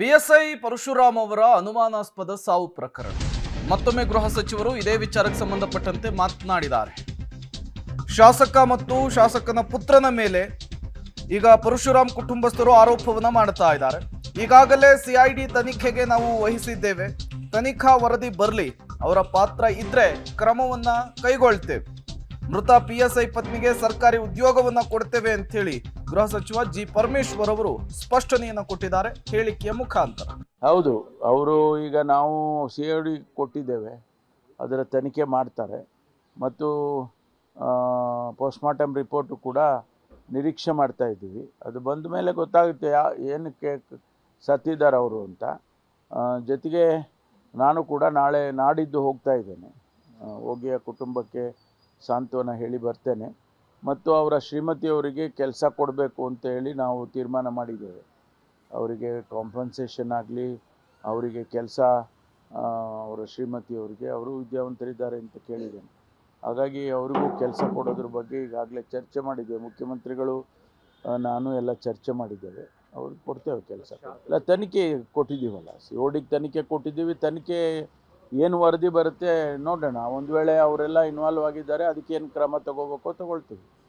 PSI Parashuram ಅವರ ಅನುಮಾನಾಸ್ಪದ ಸಾವು ಪ್ರಕರಣ ಮತ್ತೊಮ್ಮೆ ಗೃಹ ಸಚಿವರು ಇದೇ ವಿಚಾರಕ್ಕೆ ಸಂಬಂಧಪಟ್ಟಂತೆ ಮಾತನಾಡಿದ್ದಾರೆ. ಶಾಸಕ ಮತ್ತು ಶಾಸಕನ ಪುತ್ರನ ಮೇಲೆ ಈಗ ಪರಶುರಾಮ್ ಕುಟುಂಬಸ್ಥರು ಆರೋಪವನ್ನ ಮಾಡ್ತಾ ಇದ್ದಾರೆ. ಈಗಾಗಲೇ ಸಿಐಡಿ ತನಿಖೆಗೆ ನಾವು ವಹಿಸಿದ್ದೇವೆ, ತನಿಖಾ ವರದಿ ಬರಲಿ, ಅವರ ಪಾತ್ರ ಇದ್ರೆ ಕ್ರಮವನ್ನ ಕೈಗೊಳ್ತೇವೆ, ಮೃತ ಪಿಎಸ್ಐ ಪತ್ನಿಗೆ ಸರ್ಕಾರಿ ಉದ್ಯೋಗವನ್ನ ಕೊಡ್ತೇವೆ ಅಂತ ಹೇಳಿ ಗೃಹ ಸಚಿವ ಜಿ ಪರಮೇಶ್ವರ್ ಅವರು ಸ್ಪಷ್ಟನೆಯನ್ನ ಕೊಟ್ಟಿದ್ದಾರೆ ಹೇಳಿಕೆಯ ಮುಖಾಂತರ. ಹೌದು, ಅವರು ಈಗ ನಾವು CID ಕೊಟ್ಟಿದ್ದೇವೆ, ಅದರ ತನಿಖೆ ಮಾಡ್ತಾರೆ ಮತ್ತು ಪೋಸ್ಟ್ಮಾರ್ಟಮ್ ರಿಪೋರ್ಟು ಕೂಡ ನಿರೀಕ್ಷೆ ಮಾಡ್ತಾ ಇದ್ದೀವಿ. ಅದು ಬಂದ ಮೇಲೆ ಗೊತ್ತಾಗುತ್ತೆ ಏನಕ್ಕೆ ಸತ್ತಿದ್ದಾರೆ ಅವರು ಅಂತ. ಜೊತೆಗೆ ನಾನು ಕೂಡ ನಾಡಿದ್ದು ಹೋಗ್ತಾ ಇದ್ದೇನೆ, ಹೋಗಿ ಆ ಕುಟುಂಬಕ್ಕೆ ಸಾಂತ್ವನ ಹೇಳಿ ಬರ್ತೇನೆ ಮತ್ತು ಅವರ ಶ್ರೀಮತಿಯವರಿಗೆ ಕೆಲಸ ಕೊಡಬೇಕು ಅಂತ ಹೇಳಿ ನಾವು ತೀರ್ಮಾನ ಮಾಡಿದ್ದೇವೆ. ಅವರಿಗೆ ಕಾಂಪನ್ಸೇಷನ್ ಆಗಲಿ, ಅವರಿಗೆ ಕೆಲಸ, ಅವರ ಶ್ರೀಮತಿಯವರಿಗೆ, ಅವರು ವಿದ್ಯಾವಂತರಿದ್ದಾರೆ ಅಂತ ಕೇಳಿದ್ದೇನೆ. ಹಾಗಾಗಿ ಅವರಿಗೂ ಕೆಲಸ ಕೊಡೋದ್ರ ಬಗ್ಗೆ ಈಗಾಗಲೇ ಚರ್ಚೆ ಮಾಡಿದ್ದೇವೆ. ಮುಖ್ಯಮಂತ್ರಿಗಳು ನಾನು ಎಲ್ಲ ಚರ್ಚೆ ಮಾಡಿದ್ದೇವೆ, ಅವ್ರಿಗೆ ಕೊಡ್ತೇವೆ ಕೆಲಸ. ಇಲ್ಲ, ತನಿಖೆ ಕೊಟ್ಟಿದ್ದೀವಲ್ಲ, CODಗೆ ತನಿಖೆ ಕೊಟ್ಟಿದ್ದೀವಿ. ತನಿಖೆ ಏನು ವರದಿ ಬರುತ್ತೆ ನೋಡೋಣ. ಒಂದು ವೇಳೆ ಅವರೆಲ್ಲ ಇನ್ವಾಲ್ವ್ ಆಗಿದ್ದಾರೆ, ಅದಕ್ಕೇನು ಕ್ರಮ ತಗೋಬೇಕೋ ತಗೊಳ್ತೀವಿ.